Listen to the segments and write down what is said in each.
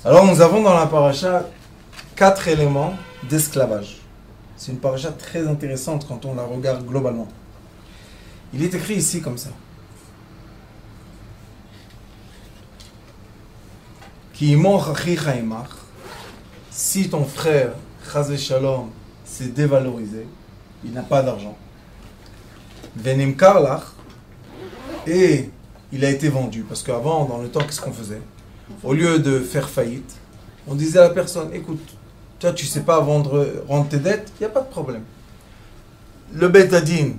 Alors nous avons dans la paracha 4 éléments d'esclavage. C'est une paracha très intéressante quand on la regarde globalement. Il est écrit ici comme ça. Si ton frère, Chaz Shalom, s'est dévalorisé, il n'a pas d'argent, et il a été vendu, parce qu'avant, dans le temps, qu'est-ce qu'on faisait? Au lieu de faire faillite, on disait à la personne, écoute, toi tu ne sais pas rendre tes dettes, il n'y a pas de problème. Le Beth Adin,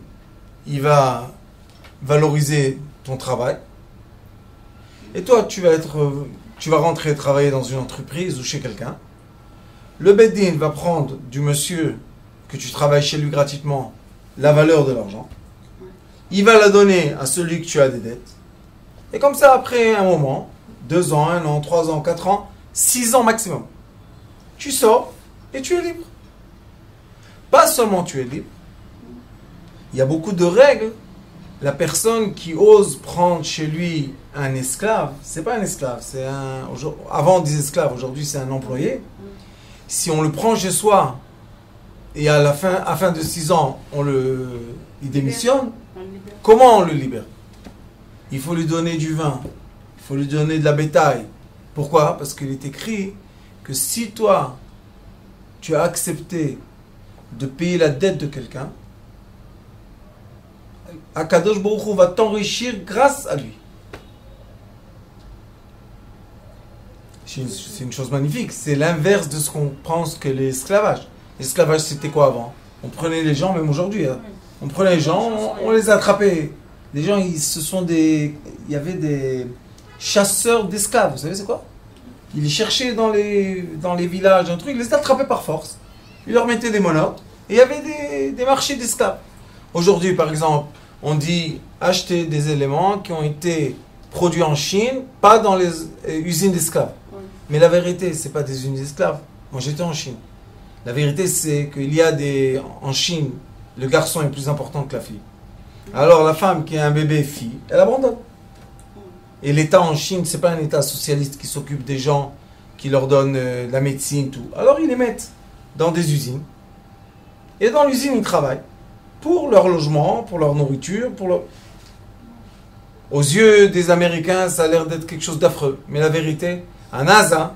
il va valoriser ton travail, et toi tu vas rentrer travailler dans une entreprise ou chez quelqu'un. Le Beth Din va prendre du monsieur que tu travailles chez lui gratuitement la valeur de l'argent. Il va la donner à celui que tu as des dettes. Et comme ça, après un moment, 2 ans, 1 an, 3 ans, 4 ans, 6 ans maximum, tu sors et tu es libre. Pas seulement tu es libre, il y a beaucoup de règles. La personne qui ose prendre chez lui un esclave, c'est pas un esclave, c'est un... Avant on disait esclave, aujourd'hui c'est un employé. Si on le prend chez soi et à la fin de 6 ans, il démissionne, comment on le libère? Il faut lui donner du vin, il faut lui donner de la bétail. Pourquoi? Parce qu'il est écrit que si toi, tu as accepté de payer la dette de quelqu'un, Akadosh Baruch Hu va t'enrichir grâce à lui. C'est une chose magnifique. C'est l'inverse de ce qu'on pense que l'esclavage. L'esclavage, c'était quoi avant? On prenait les gens, même aujourd'hui. Hein. On prenait les gens, on les attrapait. Les gens, il y avait des chasseurs d'esclaves. Vous savez c'est quoi? Ils les cherchaient dans les villages, un truc. Ils les attrapaient par force. Ils leur mettaient des monotes. Et il y avait des marchés d'esclaves. Aujourd'hui, par exemple, on dit acheter des éléments qui ont été produits en Chine, pas dans les usines d'esclaves. Mais la vérité, c'est pas des usines d'esclaves. Moi, j'étais en Chine. La vérité, c'est qu'il y a en Chine, le garçon est plus important que la fille. Alors, la femme qui a un bébé fille, elle abandonne. Et l'État en Chine, c'est pas un État socialiste qui s'occupe des gens, qui leur donne de la médecine, tout. Alors, ils les mettent dans des usines. Et dans l'usine, ils travaillent. Pour leur logement, pour leur nourriture, Aux yeux des Américains, ça a l'air d'être quelque chose d'affreux. Mais la vérité, à NASA,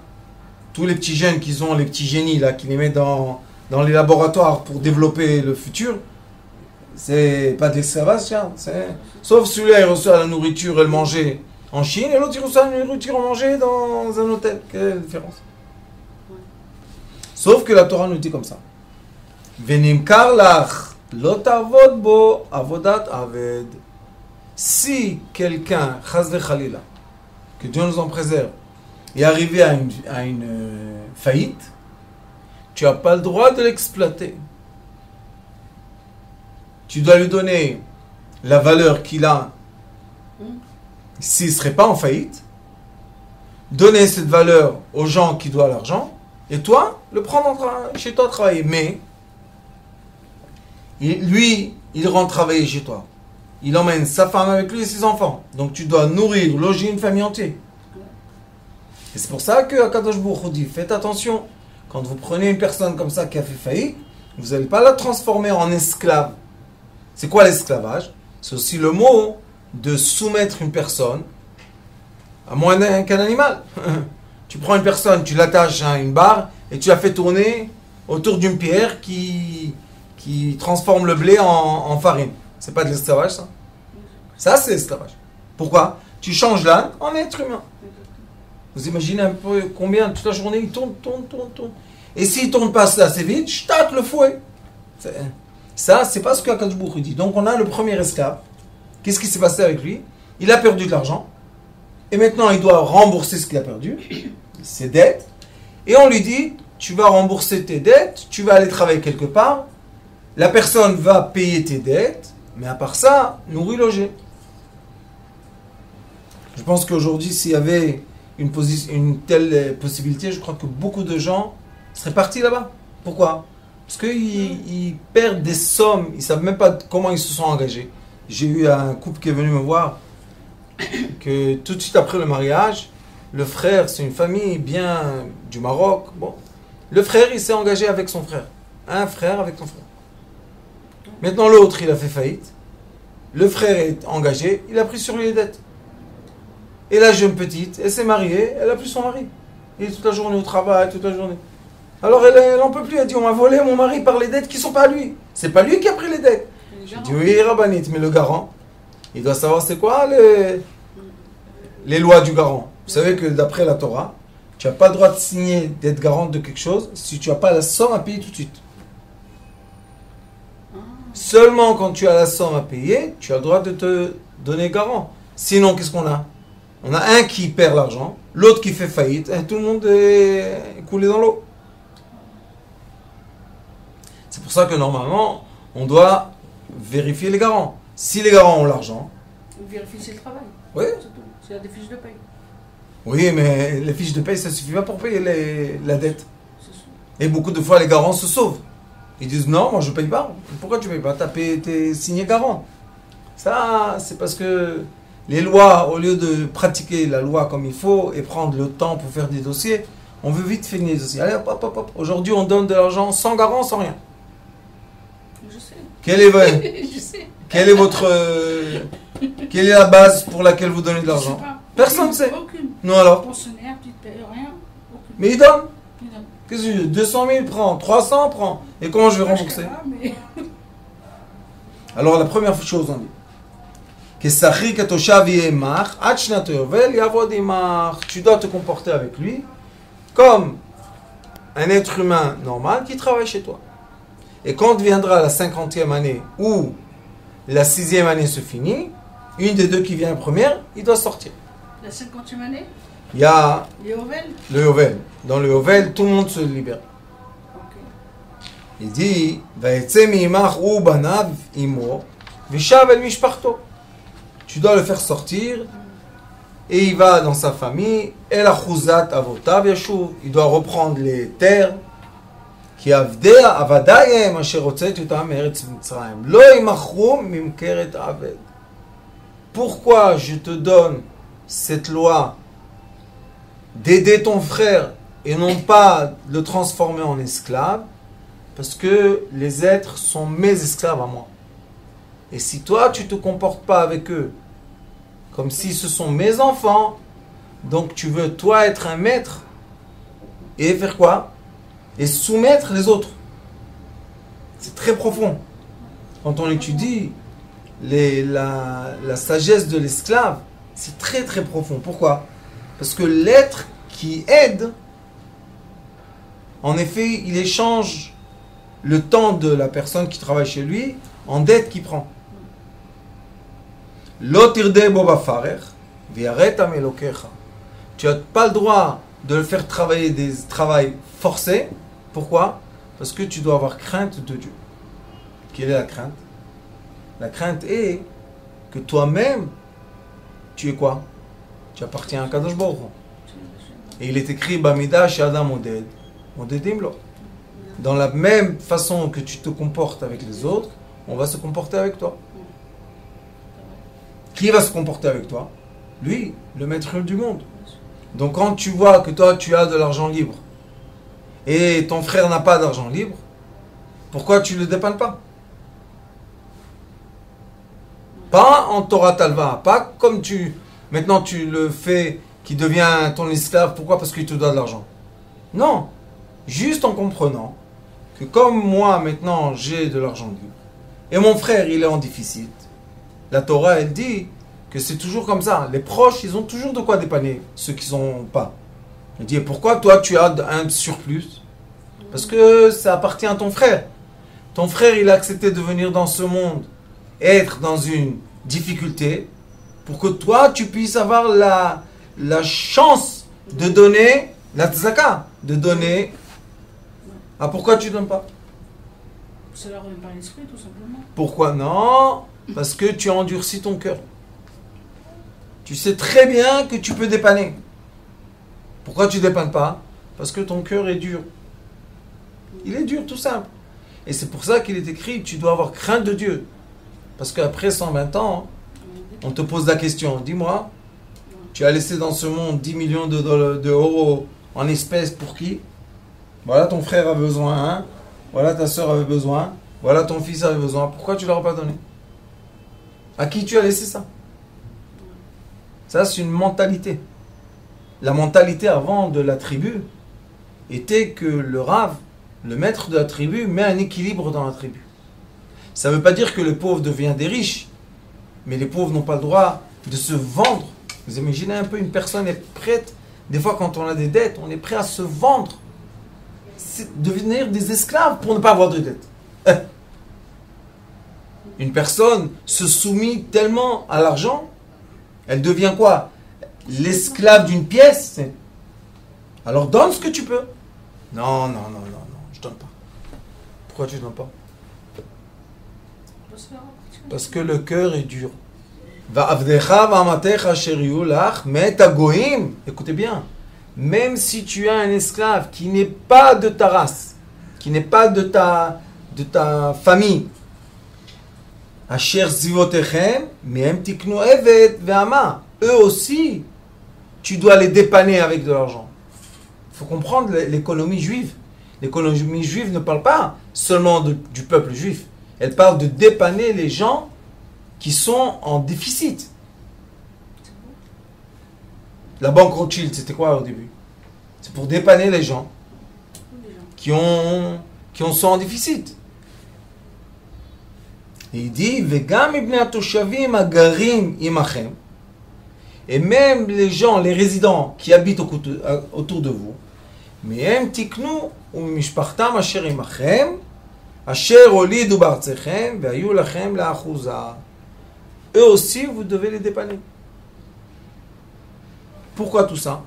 tous les petits jeunes qu'ils ont, les petits génies là, qui les mettent dans les laboratoires pour développer le futur, c'est pas de l'esclavage, sauf celui-là, il reçoit la nourriture et le manger en Chine, et l'autre, il reçoit la nourriture et le manger dans un hôtel. Quelle est la différence? Sauf que la Torah nous dit comme ça. Venim karlach. L'otavod avodat aved. Si quelqu'un, chas vechalila, que Dieu nous en préserve, est arrivé à une faillite, tu n'as pas le droit de l'exploiter. Tu dois lui donner la valeur qu'il a s'il ne serait pas en faillite, donner cette valeur aux gens qui doivent l'argent, et toi, le prendre chez toi travailler. Mais lui, il rentre travailler chez toi. Il emmène sa femme avec lui et ses enfants. Donc tu dois nourrir, loger une famille entière. Et c'est pour ça que Akadosh Baruch Hu dit, faites attention. Quand vous prenez une personne comme ça qui a fait faillite, vous n'allez pas la transformer en esclave. C'est quoi l'esclavage? C'est aussi le mot de soumettre une personne à moins qu'un animal. Tu prends une personne, tu l'attaches à une barre et tu la fais tourner autour d'une pierre qui transforme le blé en farine. C'est pas de l'esclavage, ça? Ça, c'est l'esclavage. Pourquoi? Tu changes l'âne en être humain. Vous imaginez un peu combien, toute la journée, il tourne. Et s'il ne tourne pas assez vite, je tâte le fouet. Ça, c'est pas ce qu'Akadosh Baruch Hu dit. Donc, on a le premier esclave. Qu'est-ce qui s'est passé avec lui? Il a perdu de l'argent. Et maintenant, il doit rembourser ce qu'il a perdu, ses dettes. Et on lui dit, tu vas rembourser tes dettes, tu vas aller travailler quelque part. La personne va payer tes dettes, mais à part ça, nourrir, loger. Je pense qu'aujourd'hui, s'il y avait une telle possibilité, je crois que beaucoup de gens seraient partis là-bas. Pourquoi? Parce qu'ils perdent des sommes, ils ne savent même pas comment ils se sont engagés. J'ai eu un couple qui est venu me voir, que tout de suite après le mariage, Le frère, c'est une famille bien du Maroc. Bon. Le frère, il s'est engagé avec son frère. Un frère avec son frère. Maintenant, l'autre, il a fait faillite. Le frère est engagé, il a pris sur lui les dettes. Et la jeune petite, elle s'est mariée, elle a plus son mari. Il est toute la journée au travail, toute la journée. Alors elle en peut plus, elle dit, on m'a volé mon mari par les dettes qui sont pas à lui. C'est pas lui qui a pris les dettes. Je dis, oui, Rabbanit, mais le garant, il doit savoir c'est quoi les lois du garant. Vous savez que d'après la Torah, tu n'as pas le droit de signer, d'être garant de quelque chose si tu n'as pas la somme à payer tout de suite. Seulement quand tu as la somme à payer, tu as le droit de te donner garant. Sinon, qu'est-ce qu'on a? On a un qui perd l'argent, l'autre qui fait faillite, et tout le monde est coulé dans l'eau. C'est pour ça que normalement, on doit vérifier les garants. Si les garants ont l'argent... Vérifier si le travail. Oui. C'est des fiches de paye. Oui, mais les fiches de paye, ça ne suffit pas pour payer la dette. Et beaucoup de fois, les garants se sauvent. Ils disent non, moi je ne paye pas. Pourquoi tu ne payes pas? Tu as payé, t'es signé garant. Ça, c'est parce que les lois, au lieu de pratiquer la loi comme il faut et prendre le temps pour faire des dossiers, on veut vite finir les dossiers. Allez, hop, hop, hop. Aujourd'hui, on donne de l'argent sans garant, sans rien. Je sais. Quelle est votre... quelle est la base pour laquelle vous donnez de l'argent? Personne ne sait. Aucune. Non alors. Pensionnaire, tu ne payes rien. Aucune. Mais il donne. Il donne. Qu'est-ce que tu veux? 200 000 prends, 300 prends. Et comment je vais rembourser? Mais... Alors la première chose on dit tu dois te comporter avec lui comme un être humain normal qui travaille chez toi. Et quand viendra la 50e année ou la 6e année se finit, une des deux qui vient première, il doit sortir. La 50e année? Il y a les Yovel. Le Yovel. Dans le Yovel, tout le monde se libère. Okay. Il dit tu dois le faire sortir et il va dans sa famille. Il doit reprendre les terres. Pourquoi je te donne cette loi d'aider ton frère et non pas de le transformer en esclave? Parce que les êtres sont mes esclaves à moi. Et si toi, tu ne te comportes pas avec eux comme si ce sont mes enfants, donc tu veux, toi, être un maître et faire quoi? Et soumettre les autres. C'est très profond. Quand on étudie la sagesse de l'esclave, c'est très très profond. Pourquoi? Parce que l'être qui aide, en effet, il échange le temps de la personne qui travaille chez lui en dette qu'il prend. Tu n'as pas le droit de le faire travailler des travails forcés. Pourquoi? Parce que tu dois avoir crainte de Dieu. Quelle est la crainte? La crainte est que toi-même, tu es quoi? Tu appartiens à Kadosh Baruch Hu. Et il est écrit Bamida Shadam Oded, Odedimlo. Dans la même façon que tu te comportes avec les autres, on va se comporter avec toi. Qui va se comporter avec toi? Lui, le maître du monde. Donc quand tu vois que toi, tu as de l'argent libre et ton frère n'a pas d'argent libre, pourquoi tu ne le dépannes pas? Pas en Torah Talva, pas comme maintenant tu le fais, qui devient ton esclave. Pourquoi? Parce qu'il te doit de l'argent. Non, juste en comprenant que comme moi maintenant j'ai de l'argent libre et mon frère il est en déficit, la Torah elle dit que c'est toujours comme ça. Les proches ils ont toujours de quoi dépanner ceux qui sont pas. Elle dit pourquoi toi tu as un surplus? Parce que ça appartient à ton frère. Ton frère il a accepté de venir dans ce monde, être dans une difficulté pour que toi tu puisses avoir la chance de donner la tzaka, de donner. Ah, pourquoi tu ne donnes pas? Ça leur revient par l'esprit, tout simplement. Pourquoi? Non, parce que tu as endurci ton cœur. Tu sais très bien que tu peux dépanner. Pourquoi tu ne dépannes pas? Parce que ton cœur est dur. Il est dur, tout simple. Et c'est pour ça qu'il est écrit, tu dois avoir crainte de Dieu. Parce qu'après 120 ans, on te pose la question, dis-moi, Tu as laissé dans ce monde 10 millions d'euros en espèces pour qui? Voilà, ton frère a besoin, hein? Voilà, ta soeur avait besoin. Voilà, ton fils avait besoin. Pourquoi tu ne leur as pas donné? À qui tu as laissé ça? Ça, c'est une mentalité. La mentalité avant de la tribu était que le Rav, le maître de la tribu, met un équilibre dans la tribu. Ça ne veut pas dire que le pauvre devient des riches, mais les pauvres n'ont pas le droit de se vendre. Vous imaginez un peu, une personne est prête, des fois quand on a des dettes, on est prêt à se vendre. C'est devenir des esclaves pour ne pas avoir de dettes. Une personne se soumet tellement à l'argent, elle devient quoi? L'esclave d'une pièce. Alors donne ce que tu peux. Non, je donne pas. Pourquoi tu ne donnes pas? Parce que le cœur est dur. Écoutez bien, même si tu as un esclave qui n'est pas de ta race, qui n'est pas de ta famille, eux aussi, tu dois les dépanner avec de l'argent. Il faut comprendre l'économie juive. L'économie juive ne parle pas seulement du peuple juif. Elle parle de dépanner les gens qui sont en déficit. La banque Rothschild, c'était quoi au début? C'est pour dépanner les gens qui sont en déficit. Et il dit, Vegam ibn atoshavim agarim imachem. Et même les gens, les résidents qui habitent autour de vous, Mehem tiknu umishpachtam asher imachem, asher olidu bartzechem, ve'ayu lachem la'achuza. Eux aussi, vous devez les dépanner. Pourquoi tout ça?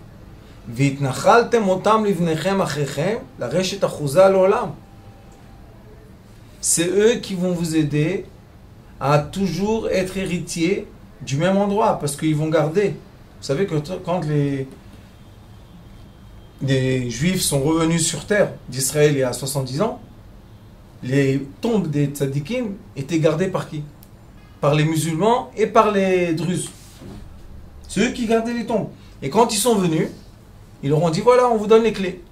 V'itnachaltem otam livnechem achrechem, la reshet achuza l'olam. C'est eux qui vont vous aider à toujours être héritiers du même endroit, parce qu'ils vont garder. Vous savez que quand les Juifs sont revenus sur terre d'Israël il y a 70 ans, les tombes des tzadikim étaient gardées par qui? Par les musulmans et par les druzes. C'est eux qui gardaient les tombes. Et quand ils sont venus, ils leur ont dit, voilà, on vous donne les clés.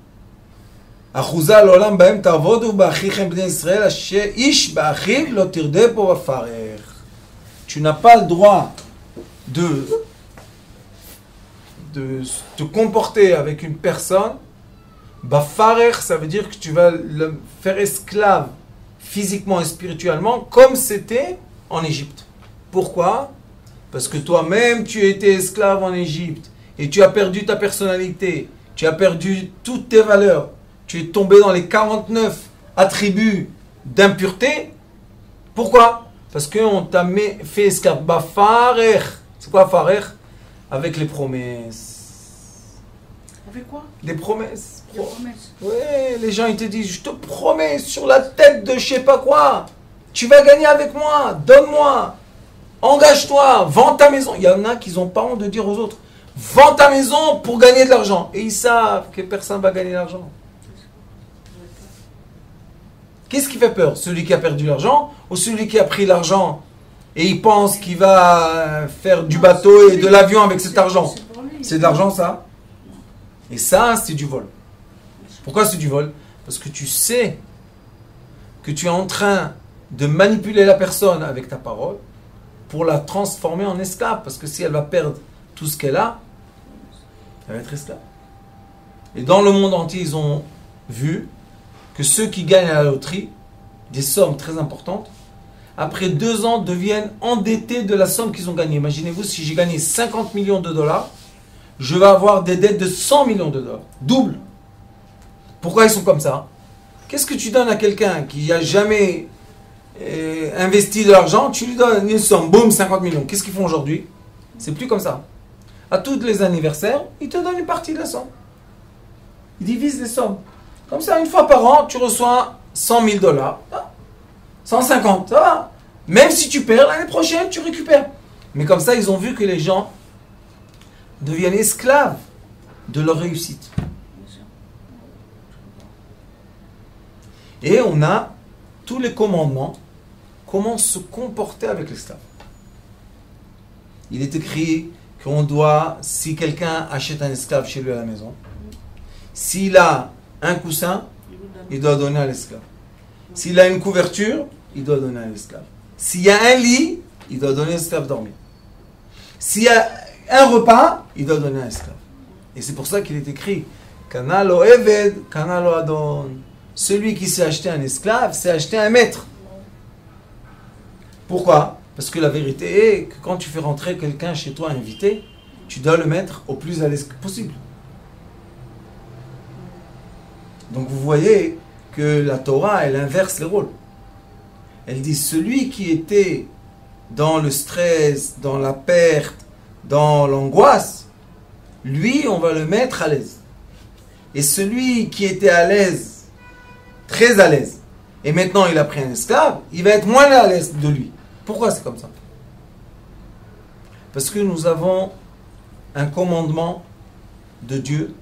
Achouza l'olam ba'em ta'avodu ba'achichem bnei Israël asher ish ba'achiv lo tirdeh po ba'farer. Tu n'as pas le droit de te comporter avec une personne. Ba'farer, ça veut dire que tu vas le faire esclave physiquement et spirituellement comme c'était en Égypte. Pourquoi? Parce que toi-même tu étais esclave en Égypte et tu as perdu ta personnalité, tu as perdu toutes tes valeurs. Tu es tombé dans les 49 attributs d'impureté. Pourquoi? Parce qu'on t'a fait esclave. Bafarer. C'est quoi farer? Avec les promesses. Avec quoi? Des promesses. Des promesses. Ouais, les gens ils te disent, je te promets sur la tête de je sais pas quoi, tu vas gagner avec moi, donne-moi, engage-toi, vends ta maison. Il y en a qui n'ont pas honte de dire aux autres, vends ta maison pour gagner de l'argent. Et ils savent que personne ne va gagner de l'argent. Qu'est-ce qui fait peur? Celui qui a perdu l'argent ou celui qui a pris l'argent et il pense qu'il va faire du bateau et de l'avion avec cet argent? C'est de l'argent ça? Et ça, c'est du vol. Pourquoi c'est du vol? Parce que tu sais que tu es en train de manipuler la personne avec ta parole pour la transformer en esclave. Parce que si elle va perdre tout ce qu'elle a, elle va être esclave. Et dans le monde entier, ils ont vu que ceux qui gagnent à la loterie, des sommes très importantes, après 2 ans deviennent endettés de la somme qu'ils ont gagnée. Imaginez-vous, si j'ai gagné 50 millions de dollars, je vais avoir des dettes de 100 millions de dollars. Double. Pourquoi ils sont comme ça? Qu'est-ce que tu donnes à quelqu'un qui n'a jamais investi de l'argent? Tu lui donnes une somme, boum, 50 millions. Qu'est-ce qu'ils font aujourd'hui? C'est plus comme ça. À tous les anniversaires, ils te donnent une partie de la somme. Ils divisent les sommes. Comme ça, une fois par an, tu reçois 100 000 dollars. 150, ça va. Même si tu perds, l'année prochaine, tu récupères. Mais comme ça, ils ont vu que les gens deviennent esclaves de leur réussite. Et on a tous les commandements, comment se comporter avec l'esclave. Il est écrit qu'on doit, si quelqu'un achète un esclave chez lui à la maison, s'il a un coussin, il doit donner à l'esclave. S'il a une couverture, il doit donner à l'esclave. S'il y a un lit, il doit donner à l'esclave dormir. S'il y a un repas, il doit donner à l'esclave. Et c'est pour ça qu'il est écrit Kana lo eved, kana lo adon. Celui qui s'est acheté un esclave, s'est acheté un maître. Pourquoi? Parce que la vérité est que quand tu fais rentrer quelqu'un chez toi invité, tu dois le mettre au plus à l'aise possible. Donc vous voyez que la Torah, elle inverse les rôles. Elle dit celui qui était dans le stress, dans la perte, dans l'angoisse, lui, on va le mettre à l'aise. Et celui qui était à l'aise, très à l'aise, et maintenant il a pris un esclave, il va être moins à l'aise de lui. Pourquoi c'est comme ça? Parce que nous avons un commandement de Dieu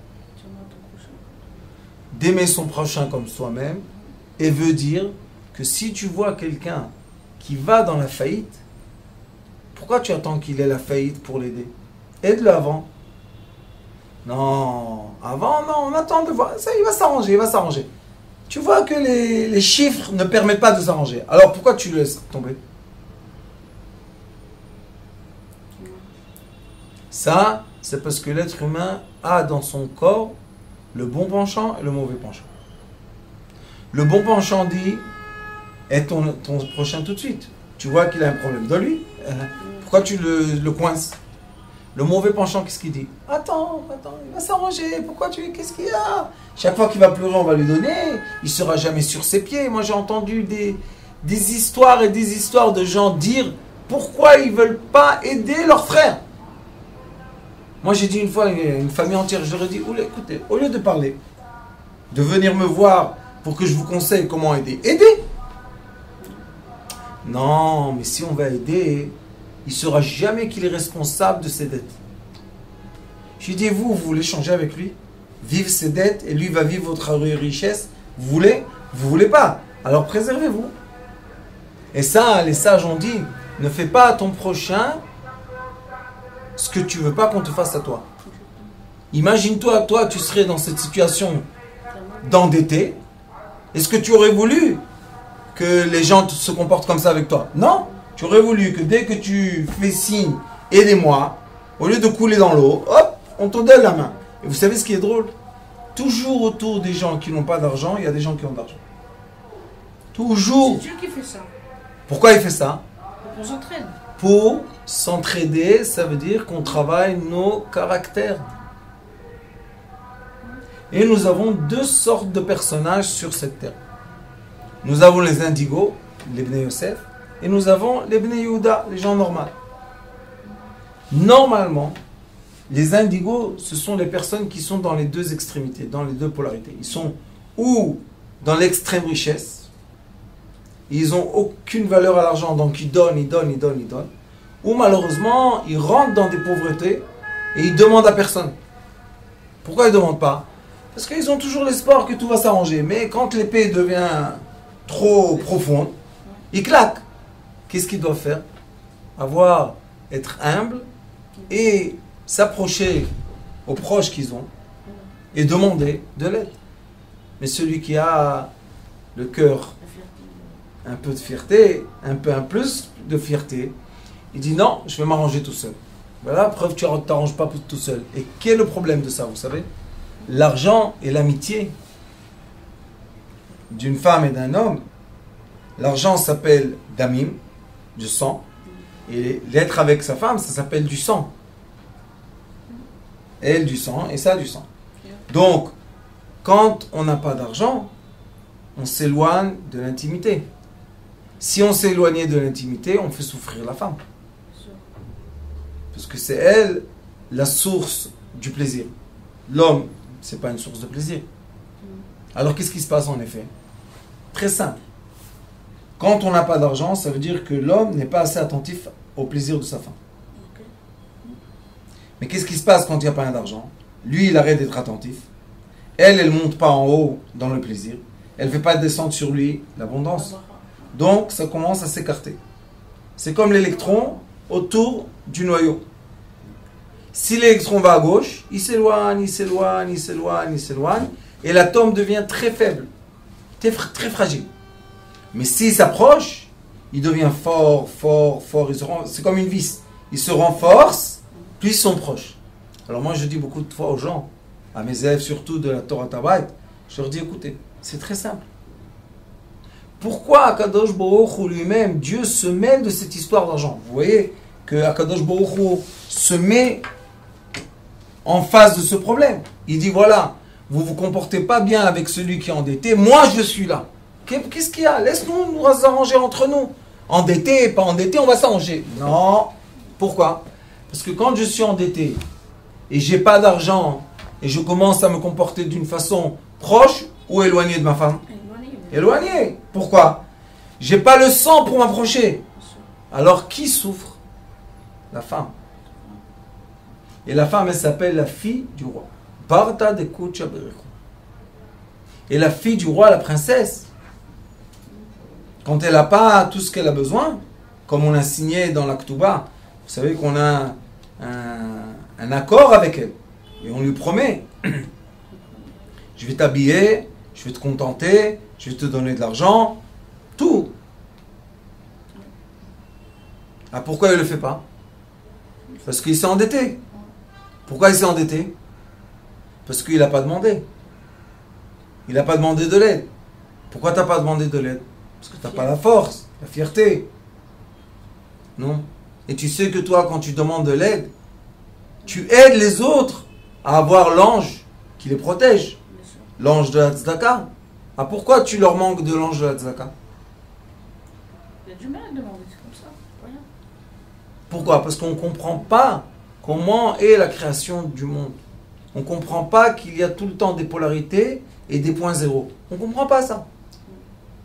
d'aimer son prochain comme soi-même, et veut dire que si tu vois quelqu'un qui va dans la faillite, pourquoi tu attends qu'il ait la faillite pour l'aider? Aide-le avant. Non, avant, non, on attend de voir. Ça, il va s'arranger, il va s'arranger. Tu vois que les chiffres ne permettent pas de s'arranger. Alors pourquoi tu le laisses tomber? Ça, c'est parce que l'être humain a dans son corps le bon penchant et le mauvais penchant. Le bon penchant dit aide ton prochain tout de suite. Tu vois qu'il a un problème de lui. Pourquoi tu le coinces? Le mauvais penchant, qu'est-ce qu'il dit? Attends, il va s'arranger. Pourquoi qu'est-ce qu'il y a? Chaque fois qu'il va pleurer, on va lui donner. Il ne sera jamais sur ses pieds. Moi, j'ai entendu des histoires et des histoires de gens dire pourquoi ils ne veulent pas aider leurs frères. Moi, j'ai dit une fois à une famille entière, je leur ai dit, écoutez, au lieu de parler, de venir me voir pour que je vous conseille comment aider, aidez. Non, mais si on va aider, il ne saura jamais qu'il est responsable de ses dettes. J'ai dit, vous voulez changer avec lui? Vivre ses dettes et lui va vivre votre richesse? Vous voulez? Vous voulez pas? Alors préservez-vous. Et ça, les sages ont dit, ne fais pas à ton prochain ce que tu veux pas qu'on te fasse à toi. Imagine-toi, toi, tu serais dans cette situation d'endetté. Est-ce que tu aurais voulu que les gens se comportent comme ça avec toi? Non. Tu aurais voulu que dès que tu fais signe, aidez-moi, au lieu de couler dans l'eau, hop, on te donne la main. Et vous savez ce qui est drôle? Toujours autour des gens qui n'ont pas d'argent, il y a des gens qui ont d'argent. Toujours. C'est Dieu qui fait ça. Pourquoi il fait ça? On s'entraîne. Pour s'entraider, ça veut dire qu'on travaille nos caractères. Et nous avons deux sortes de personnages sur cette terre. Nous avons les indigos, les Bnei Yosef, et nous avons les Bnei Yehuda, les gens normaux. Normalement, les indigos, ce sont les personnes qui sont dans les deux extrémités, dans les deux polarités. Ils sont ou dans l'extrême richesse, ils n'ont aucune valeur à l'argent, donc ils donnent. Ou malheureusement, ils rentrent dans des pauvretés et ils demandent à personne. Pourquoi ils ne demandent pas? Parce qu'ils ont toujours l'espoir que tout va s'arranger. Mais quand l'épée devient trop profonde, ils claquent. Qu'est-ce qu'ils doivent faire? Être humble et s'approcher aux proches qu'ils ont et demander de l'aide. Mais celui qui a le cœur un peu de fierté, un plus de fierté, il dit non, je vais m'arranger tout seul. Voilà, preuve tu ne t'arranges pas tout seul. Et quel est le problème de ça, vous savez? L'argent et l'amitié d'une femme et d'un homme, l'argent s'appelle damim, du sang, et l'être avec sa femme, ça s'appelle du sang. Elle du sang et ça du sang. Donc, quand on n'a pas d'argent, on s'éloigne de l'intimité. Si on s'éloignait de l'intimité, on fait souffrir la femme. Parce que c'est elle la source du plaisir. L'homme, c'est pas une source de plaisir. Alors qu'est-ce qui se passe en effet? Très simple. Quand on n'a pas d'argent, ça veut dire que l'homme n'est pas assez attentif au plaisir de sa femme. Mais qu'est-ce qui se passe quand il n'y a pas d'argent? Lui, il arrête d'être attentif. Elle ne monte pas en haut dans le plaisir. Elle ne fait pas descendre sur lui l'abondance. Donc, ça commence à s'écarter. C'est comme l'électron autour du noyau. Si l'électron va à gauche, il s'éloigne, il s'éloigne, il s'éloigne, il s'éloigne, et l'atome devient très faible, très fragile. Mais s'il s'approche, il devient fort, fort, fort. C'est comme une vis. Il se renforce, plus ils sont proches. Alors moi, je dis beaucoup de fois aux gens, à mes élèves surtout de la Torah Tabait, je leur dis, écoutez, c'est très simple. Pourquoi Akadosh Baruch Hu lui-même, Dieu se mêle de cette histoire d'argent? Vous voyez que Akadosh Baruch Hu se met en face de ce problème. Il dit, voilà, vous vous comportez pas bien avec celui qui est endetté, moi je suis là. Qu'est-ce qu'il y a? Laisse-nous nous arranger entre nous. Endetté, pas endetté, on va s'arranger. Non. Pourquoi? Parce que quand je suis endetté et j'ai pas d'argent et je commence à me comporter d'une façon proche ou éloignée de ma femme? Éloigné. Pourquoi? J'ai pas le sang pour m'approcher. Alors qui souffre? La femme. Et la femme, elle s'appelle la fille du roi. Barta de Kucha Bericho. Et la fille du roi, la princesse, quand elle n'a pas tout ce qu'elle a besoin, comme on a signé dans la Ketouba, vous savez qu'on a un accord avec elle. Et on lui promet, je vais t'habiller, je vais te contenter, je vais te donner de l'argent, tout. Ah, pourquoi il ne le fait pas? Parce qu'il s'est endetté. Pourquoi il s'est endetté? Parce qu'il n'a pas demandé. Il n'a pas demandé de l'aide. Pourquoi tu n'as pas demandé de l'aide? Parce que tu n'as pas la force, la fierté. Non. Et tu sais que toi, quand tu demandes de l'aide, tu aides les autres à avoir l'ange qui les protège. L'ange de la tzedaka. Ah, pourquoi tu leur manques de l'ange de la tzedaka? Il y a du mal à demander, c'est comme ça. Rien. Pourquoi? Parce qu'on ne comprend pas comment est la création du monde. On ne comprend pas qu'il y a tout le temps des polarités et des points zéro. On ne comprend pas ça.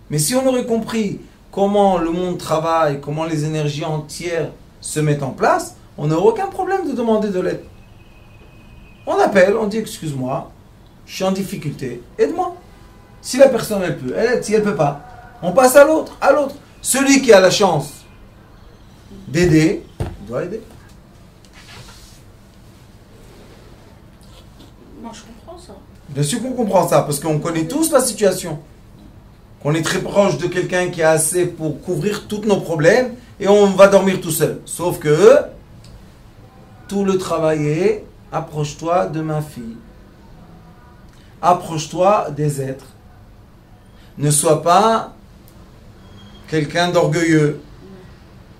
Mais si on aurait compris comment le monde travaille, comment les énergies entières se mettent en place, on n'aurait aucun problème de demander de l'aide. On appelle, on dit excuse-moi, je suis en difficulté, aide-moi. Si la personne elle peut, elle aide. Si elle ne peut pas, on passe à l'autre, à l'autre. Celui qui a la chance d'aider, il doit aider. Moi, je comprends ça. Bien sûr qu'on comprend ça, parce qu'on connaît tous la situation. Qu'on est très proche de quelqu'un qui a assez pour couvrir tous nos problèmes, et on va dormir tout seul. Sauf que, tout le travail est, approche-toi de ma fille. Approche-toi des êtres. Ne sois pas quelqu'un d'orgueilleux.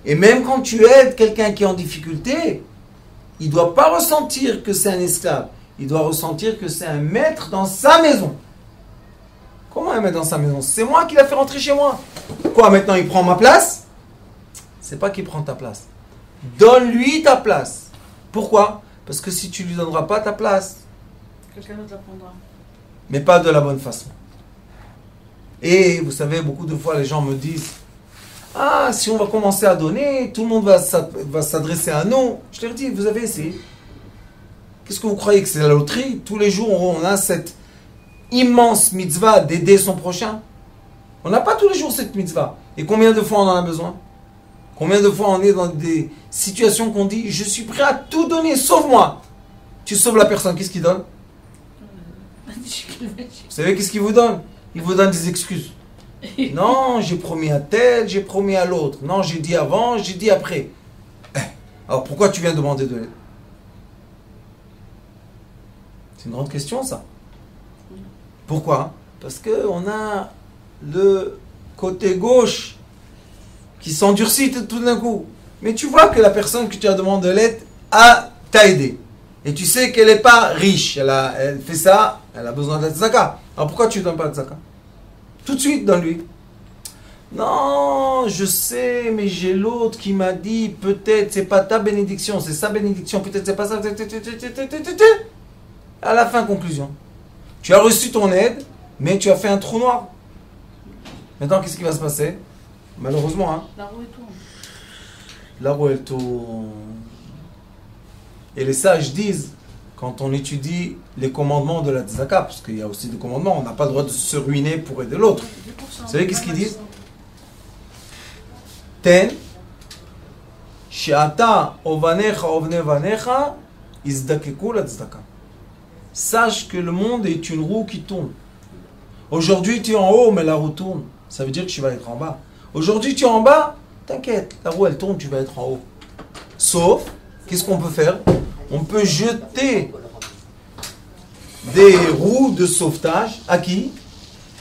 Et même quand tu aides quelqu'un qui est en difficulté, il ne doit pas ressentir que c'est un esclave. Il doit ressentir que c'est un maître dans sa maison. Comment un maître dans sa maison? C'est moi qui l'ai fait rentrer chez moi. Quoi, maintenant il prend ma place? C'est pas qu'il prend ta place. Donne-lui ta place. Pourquoi? Parce que si tu lui donneras pas ta place, Quelqu'un d'autre la prendra. mais pas de la bonne façon. Et vous savez, beaucoup de fois les gens me disent, ah, si on va commencer à donner, tout le monde va s'adresser à nous. Je leur dis, vous avez essayé. Qu'est-ce que vous croyez que c'est la loterie? Tous les jours, on a cette immense mitzvah d'aider son prochain. On n'a pas tous les jours cette mitzvah. Et combien de fois on en a besoin? Combien de fois on est dans des situations qu'on dit, je suis prêt à tout donner, sauve-moi. Tu sauves la personne, qu'est-ce qu'il donne? Vous savez qu'est-ce qu'il vous donne? Il vous donne des excuses. Non, j'ai promis à tel, j'ai promis à l'autre. Non, j'ai dit avant, j'ai dit après. Alors pourquoi tu viens demander de l'aide? C'est une grande question ça. Pourquoi? Parce qu'on a le côté gauche qui s'endurcit tout d'un coup. Mais tu vois que la personne que tu as demandé de l'aide t'a aidé. Et tu sais qu'elle n'est pas riche. Elle fait ça, elle a besoin de la tzaka. Alors pourquoi tu ne donnes pas de tzaka? Tout de suite, donne-lui. Non, je sais, mais j'ai l'autre qui m'a dit, peut-être c'est pas ta bénédiction, c'est sa bénédiction, peut-être c'est pas ça. À la fin, conclusion. Tu as reçu ton aide, mais tu as fait un trou noir. Maintenant, qu'est-ce qui va se passer? Malheureusement, hein. La roue est tourne. La roue, elle tourne. Et les sages disent, quand on étudie les commandements de la tzedaka, parce qu'il y a aussi des commandements, on n'a pas le droit de se ruiner pour aider l'autre. Vous savez qu'est-ce qu'ils disent? Ten, she'ata ovanecha ovne vanecha, Izdakeku la tzedaka. Sache que le monde est une roue qui tourne. Aujourd'hui, tu es en haut, mais la roue tourne. Ça veut dire que tu vas être en bas. Aujourd'hui, tu es en bas, t'inquiète, la roue elle tourne, tu vas être en haut. Sauf, qu'est-ce qu'on peut faire? On peut jeter des roues de sauvetage à qui?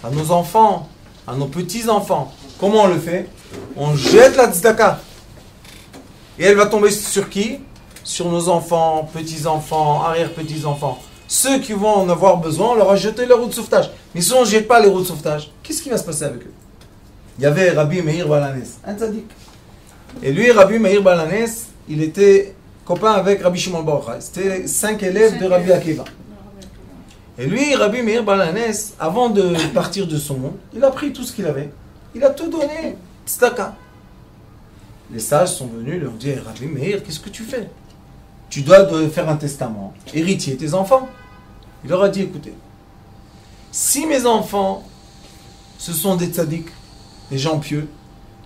À nos enfants, à nos petits-enfants. Comment on le fait? On jette la tzedaka. Et elle va tomber sur qui? Sur nos enfants, petits-enfants, arrière-petits-enfants. Ceux qui vont en avoir besoin, on leur a jeté les roues de sauvetage. Mais si on ne jette pas les roues de sauvetage, qu'est-ce qui va se passer avec eux? Il y avait Rabbi Meir Balanes, un tzaddik. Et lui, Rabbi Meir Balanes, il était copain avec Rabbi Shimon Bar Yochai. C'était 5 élèves de Rabbi Akiva. Et lui, Rabbi Meir Balanes, avant de partir de son monde, il a pris tout ce qu'il avait. Il a tout donné, tzedaka. Les sages sont venus, leur ont dit, Rabbi Meir, qu'est-ce que tu fais? Tu dois faire un testament, héritier tes enfants. Il leur a dit, écoutez, si mes enfants, ce sont des tzaddik, des gens pieux,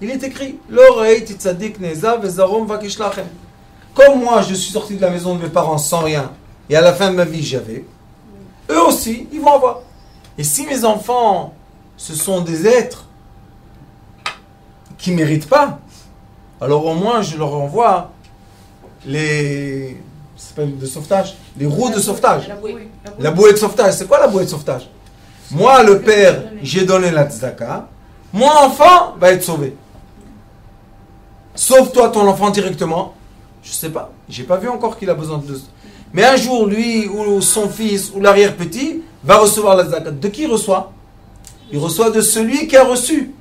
il est écrit, l'oreille tzaddik neza vezarom vakishlachem. Comme moi, je suis sorti de la maison de mes parents sans rien, et à la fin de ma vie, j'avais, eux aussi, ils vont avoir. Et si mes enfants, ce sont des êtres qui ne méritent pas, alors au moins, je leur envoie les... c'est pas de sauvetage, les roues de sauvetage. La bouée de sauvetage. C'est quoi la bouée de sauvetage? Moi, le père, j'ai donné la tzedaka. Mon enfant va être sauvé. Sauve-toi ton enfant directement. Je sais pas. J'ai pas vu encore qu'il a besoin de... Mais un jour, lui, ou son fils, ou l'arrière-petit, va recevoir la tzedaka. De qui il reçoit? Il reçoit de celui qui a reçu.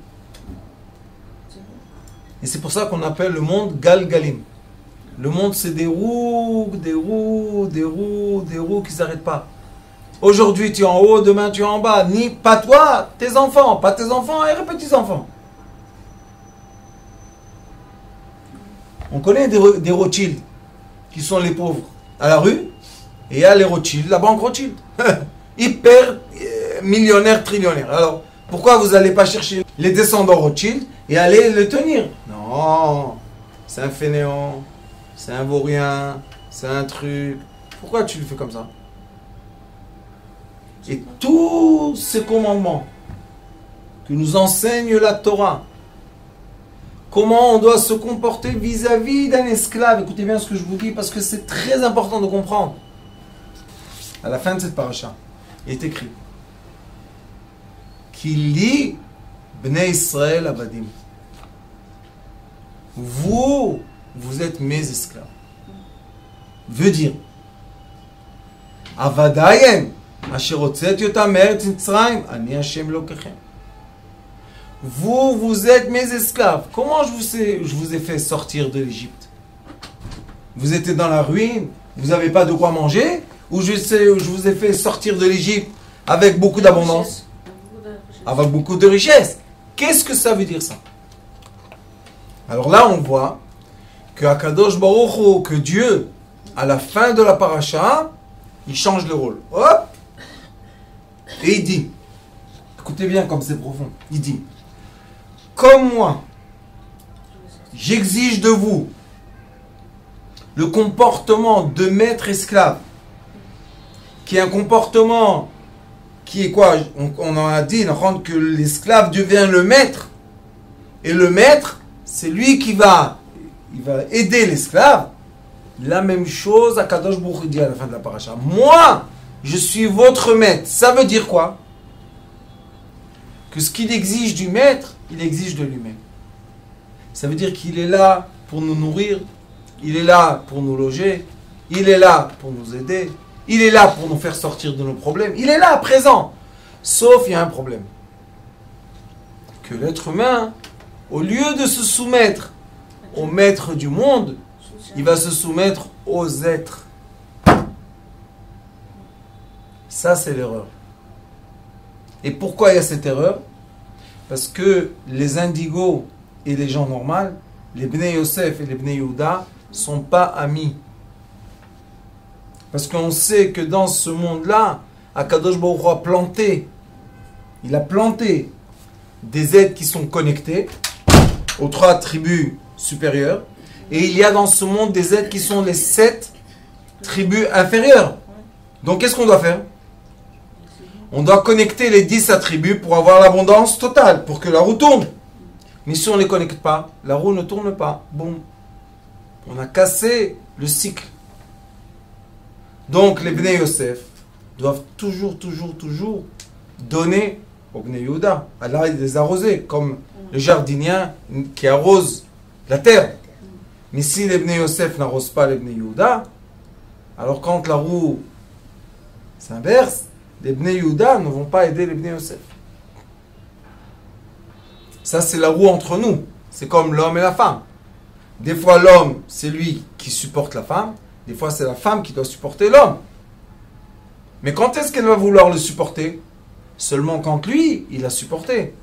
Et c'est pour ça qu'on appelle le monde Galgalim. Le monde, c'est des roues, des roues, des roues, des roues qui ne s'arrêtent pas. Aujourd'hui, tu es en haut, demain, tu es en bas. Ni pas toi, tes enfants, pas tes enfants et les petits-enfants. On connaît des Rothschild, qui sont les pauvres, à la rue. Et il y a les Rothschild, la banque Rothschild. Hyper millionnaire, trillionnaire. Alors, pourquoi vous n'allez pas chercher les descendants Rothschild et aller le tenir? Non, c'est un fainéant. C'est un vaurien, c'est un truc. Pourquoi tu le fais comme ça? Et tous ces commandements que nous enseigne la Torah, comment on doit se comporter vis-à-vis d'un esclave. Écoutez bien ce que je vous dis parce que c'est très important de comprendre. À la fin de cette paracha, il est écrit qu'il lit Bnei Israël Abadim. Vous êtes mes esclaves. Veut dire Avadayem asher hotzeti otam me'eretz Mitzrayim ani Hashem Elokechem. Vous êtes mes esclaves. Comment je vous ai fait sortir de l'Égypte? Vous étiez dans la ruine, vous n'avez pas de quoi manger, ou je vous ai fait sortir de l'Égypte avec beaucoup d'abondance, avec beaucoup de richesse. Qu'est-ce que ça veut dire ça? Alors là on voit que Akadosh Baruch Hu, que Dieu, à la fin de la paracha, il change le rôle. Hop! Et il dit, écoutez bien comme c'est profond, il dit, comme moi, j'exige de vous le comportement de maître esclave, qui est un comportement qui est quoi? On en a dit, que l'esclave devient le maître, et le maître, c'est lui qui va aider l'esclave. La même chose à Kadosh Baruch Hu dit à la fin de la paracha. Moi, je suis votre maître. Ça veut dire quoi? Que ce qu'il exige du maître, il exige de lui-même. Ça veut dire qu'il est là pour nous nourrir, il est là pour nous loger, il est là pour nous aider, il est là pour nous faire sortir de nos problèmes, il est là, présent. Sauf il y a un problème. Que l'être humain, au lieu de se soumettre au maître du monde, il va se soumettre aux êtres. Ça, c'est l'erreur. Et pourquoi il y a cette erreur? Parce que les indigos et les gens normaux, les Bnei Yosef et les Bnei Yehuda, ne sont pas amis. Parce qu'on sait que dans ce monde-là, Akadosh Baruch Hu a planté, il a planté des êtres qui sont connectés aux 3 tribus supérieures. Et il y a dans ce monde des êtres qui sont les 7 tribu inférieure. Donc qu'est-ce qu'on doit faire? On doit connecter les 10 attributs pour avoir l'abondance totale, pour que la roue tourne. Mais si on ne les connecte pas, la roue ne tourne pas. Bon, on a cassé le cycle. Donc les Bnei Yosef doivent toujours donner aux Bnei Yehuda. Allah, il les arroser, comme le jardinier qui arrose la terre. Mais si les Bnei Yosef n'arrosent pas les Bnei Yehuda, alors quand la roue s'inverse, les Bnei Yehuda ne vont pas aider les Bnei Yosef. Ça, c'est la roue entre nous. C'est comme l'homme et la femme. Des fois, l'homme, c'est lui qui supporte la femme. Des fois, c'est la femme qui doit supporter l'homme. Mais quand est-ce qu'elle va vouloir le supporter? Seulement quand lui, il a supporté.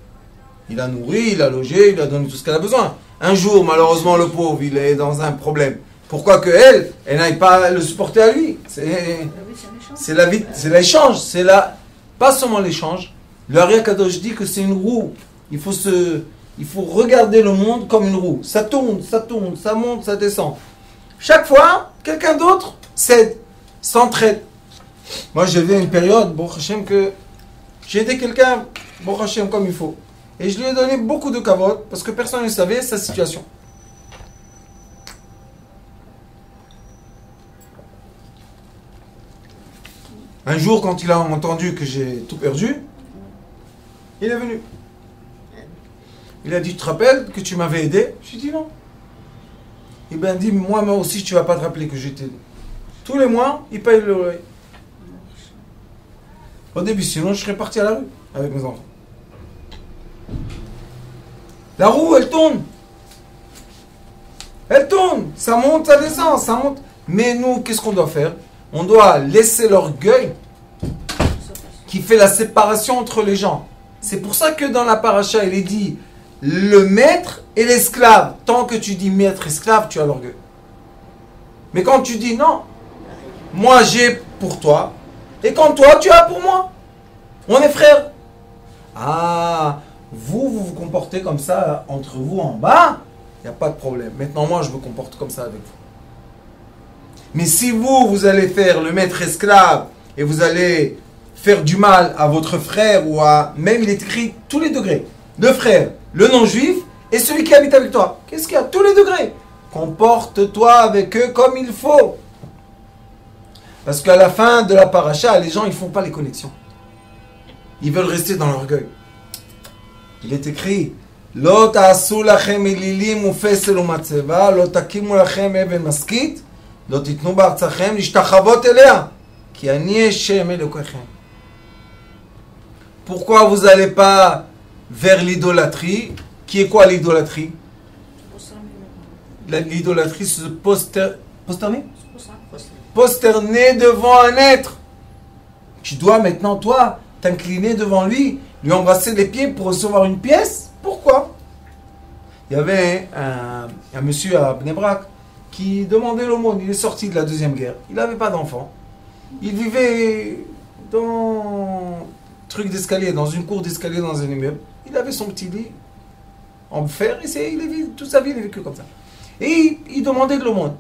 Il a nourri, il a logé, il a donné tout ce qu'elle a besoin. Un jour, malheureusement, le pauvre, il est dans un problème. Pourquoi que elle n'aille pas le supporter à lui? C'est la vie, c'est l'échange. C'est pas seulement l'échange. Le Ari Kadosh dit que c'est une roue. Il faut regarder le monde comme une roue. Ça tourne, ça monte, ça descend. Chaque fois, quelqu'un d'autre cède, s'entraide. Moi, j'avais une période, Baruch Hashem, que j'ai aidé quelqu'un, Baruch Hashem, comme il faut. Et je lui ai donné beaucoup de kavod, parce que personne ne savait sa situation. Un jour, quand il a entendu que j'ai tout perdu, il est venu. Il a dit, tu te rappelles que tu m'avais aidé? Je lui ai dit non. Il m'a dit, moi aussi, tu ne vas pas te rappeler que j'ai aidé. Tous les mois, il paye le loyer. Au début, sinon, je serais parti à la rue avec mes enfants. La roue, elle tourne. Elle tourne. Ça monte, ça descend, ça monte. Mais nous, qu'est-ce qu'on doit faire? On doit laisser l'orgueil qui fait la séparation entre les gens. C'est pour ça que dans la paracha, il est dit le maître et l'esclave. Tant que tu dis maître, esclave, tu as l'orgueil. Mais quand tu dis non, moi j'ai pour toi, et quand toi tu as pour moi, on est frères. Ah, vous vous comportez comme ça entre vous en bas, il n'y a pas de problème. Maintenant, moi je me comporte comme ça avec vous. Mais si vous allez faire le maître esclave et vous allez faire du mal à votre frère ou à... Même il est écrit tous les degrés. Le frère, le non-juif et celui qui habite avec toi. Qu'est-ce qu'il y a? Tous les degrés. Comporte-toi avec eux comme il faut. Parce qu'à la fin de la paracha, les gens ils font pas les connexions. Ils veulent rester dans l'orgueil. Il est écrit Lo ta'asu lachem elilim ufesel umatzeva, lo takimu lachem even maskit. Pourquoi vous n'allez pas vers l'idolâtrie? Qui est quoi l'idolâtrie? L'idolâtrie, c'est se posterner devant un être. Tu dois maintenant, toi, t'incliner devant lui, lui embrasser les pieds pour recevoir une pièce. Pourquoi? Il y avait un monsieur à Bnei Brak qui demandait l'aumône. Il est sorti de la Deuxième Guerre. Il n'avait pas d'enfant. Il vivait dans truc d'escalier, dans une cour d'escalier dans un immeuble. Il avait son petit lit en fer. Et toute sa vie, il a vécu comme ça. Et il demandait de l'aumône.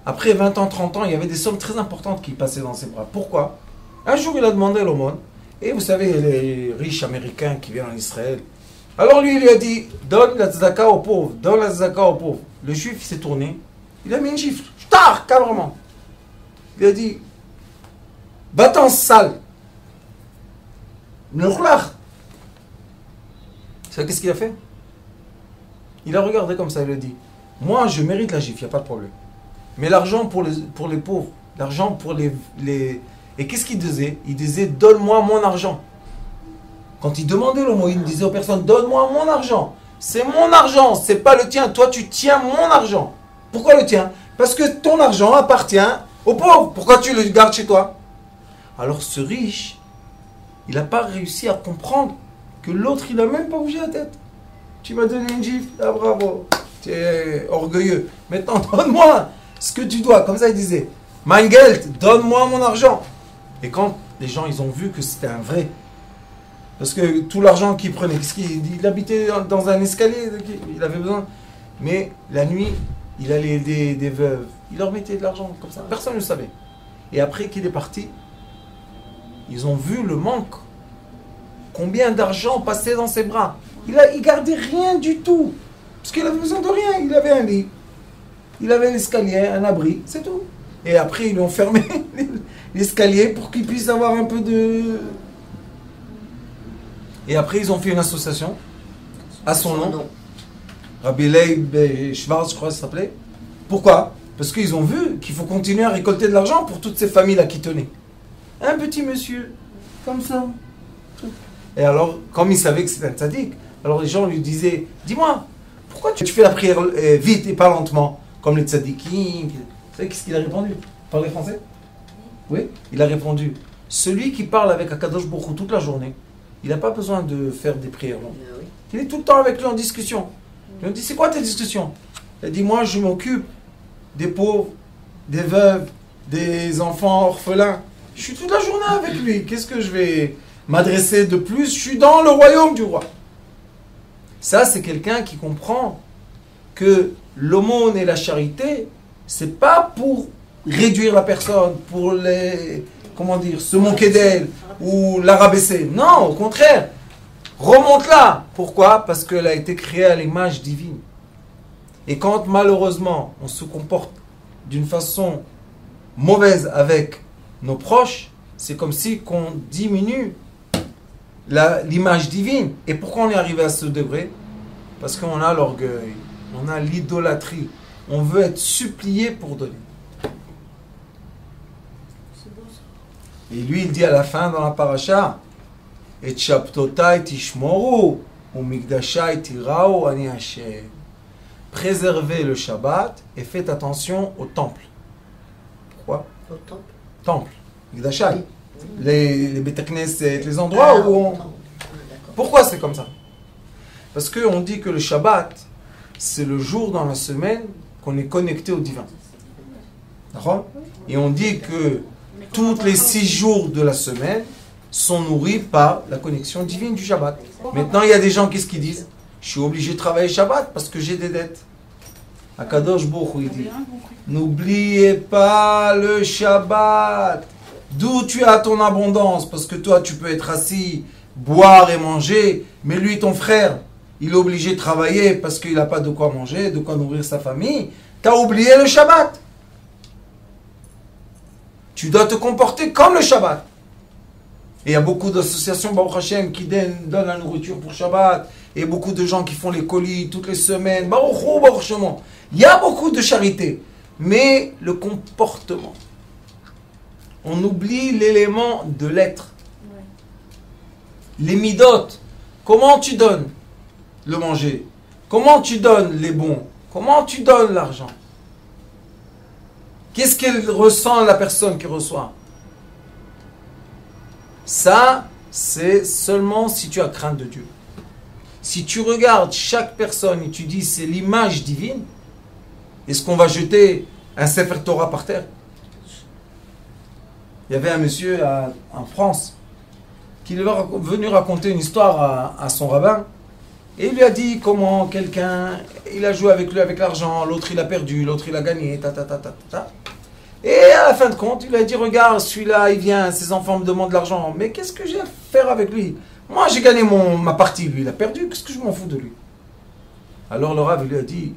Après 20 ans, 30 ans, il y avait des sommes très importantes qui passaient dans ses bras. Pourquoi? Un jour, il a demandé l'aumône. Et vous savez, les riches américains qui viennent en Israël. Alors lui, il lui a dit, donne la tzedaka aux pauvres. Donne la tzedaka aux pauvres. Le juif, il s'est tourné. Il a mis une gifle, tard, carrément. Il a dit, va-t'en sale. Nourlach. Vous savez qu'est-ce qu'il a fait? Il a regardé comme ça, il a dit, moi je mérite la gifle, il n'y a pas de problème. Mais l'argent pour les pauvres, l'argent pour les... Et qu'est-ce qu'il disait? Il disait, donne-moi mon argent. Quand il demandait le mot, il disait aux personnes, donne-moi mon argent. C'est mon argent, c'est pas le tien. Toi tu tiens mon argent. Pourquoi le tien? Parce que ton argent appartient aux pauvres. Pourquoi tu le gardes chez toi? Alors ce riche, il n'a pas réussi à comprendre que l'autre, il n'a même pas bougé la tête. Tu m'as donné une gifle, ah bravo, tu es orgueilleux. Maintenant, donne-moi ce que tu dois. Comme ça, il disait, mein Geld, donne-moi mon argent. Et quand les gens, ils ont vu que c'était un vrai, parce que tout l'argent qu'il prenait, il habitait dans un escalier, il avait besoin. Mais la nuit, il allait aider des veuves. Il leur mettait de l'argent comme ça. Personne ne le savait. Et après qu'il est parti, ils ont vu le manque. Combien d'argent passait dans ses bras. Il gardait rien du tout. Parce qu'il avait besoin de rien. Il avait un lit. Il avait un escalier, un abri, c'est tout. Et après, ils lui ont fermé l'escalier pour qu'il puisse avoir un peu de... Et après, ils ont fait une association à son nom. Rabbi Leib Schwartz, je crois que ça s'appelait. Pourquoi? Parce qu'ils ont vu qu'il faut continuer à récolter de l'argent pour toutes ces familles-là qui tenaient. Un petit monsieur, comme ça. Et alors, comme il savait que c'était un tzaddik, alors les gens lui disaient, dis-moi, pourquoi tu fais la prière vite et pas lentement, comme les tzaddikim? Vous savez qu'est-ce qu'il a répondu? Parlez français? Oui. Il a répondu, celui qui parle avec Akadosh Baruch Hu toute la journée, il n'a pas besoin de faire des prières longues. Il est tout le temps avec lui en discussion. Il lui dit, c'est quoi tes discussions? Il a dit, moi je m'occupe des pauvres, des veuves, des enfants orphelins. Je suis toute la journée avec lui. Qu'est-ce que je vais m'adresser de plus? Je suis dans le royaume du roi. Ça, c'est quelqu'un qui comprend que l'aumône et la charité, c'est pas pour réduire la personne, pour se moquer d'elle ou la rabaisser. Non, au contraire. Remonte-la. Pourquoi? Parce qu'elle a été créée à l'image divine. Et quand malheureusement on se comporte d'une façon mauvaise avec nos proches, c'est comme si qu'on diminue l'image divine. Et pourquoi on est arrivé à ce degré? Parce qu'on a l'orgueil, on a l'idolâtrie, on veut être supplié pour donner. Et lui il dit à la fin dans la paracha, et Shabtotai tishmoru ou Mikdashai tirao ani Hashem. Préservez le Shabbat et faites attention au temple. Pourquoi? Au temple. Temple, Mikdashai. Les Beit Knesset, les endroits où on... Pourquoi c'est comme ça? Parce qu'on dit que le Shabbat, c'est le jour dans la semaine qu'on est connecté au divin. D'accord? Et on dit que tous les 6 jours de la semaine sont nourris par la connexion divine du Shabbat. Maintenant, il y a des gens, qu'est-ce qu'ils disent? Je suis obligé de travailler Shabbat parce que j'ai des dettes. Akadosh Baruch Hu, il dit, n'oubliez pas le Shabbat. D'où tu as ton abondance? Parce que toi, tu peux être assis, boire et manger, mais lui, ton frère, il est obligé de travailler parce qu'il n'a pas de quoi manger, de quoi nourrir sa famille. Tu as oublié le Shabbat. Tu dois te comporter comme le Shabbat. Et il y a beaucoup d'associations, Baruch Hashem, qui donnent la nourriture pour Shabbat. Et beaucoup de gens qui font les colis toutes les semaines. Baruch Hu, Baruch Shemo. Il y a beaucoup de charité. Mais le comportement. On oublie l'élément de l'être. Les midotes. Comment tu donnes le manger? Comment tu donnes les bons? Comment tu donnes l'argent? Qu'est-ce qu'elle ressent, la personne qui reçoit? Ça, c'est seulement si tu as crainte de Dieu. Si tu regardes chaque personne et tu dis c'est l'image divine, est-ce qu'on va jeter un Sefer Torah par terre? Il y avait un monsieur en France qui est venu raconter une histoire à son rabbin et il lui a dit comment quelqu'un, il a joué avec lui avec l'argent, l'autre il a perdu, l'autre il a gagné, Et à la fin de compte, il a dit, regarde, celui-là, il vient, ses enfants me demandent de l'argent. Mais qu'est-ce que j'ai à faire avec lui? Moi, j'ai gagné ma partie, lui, il a perdu. Qu'est-ce que je m'en fous de lui? Alors le Rav lui a dit,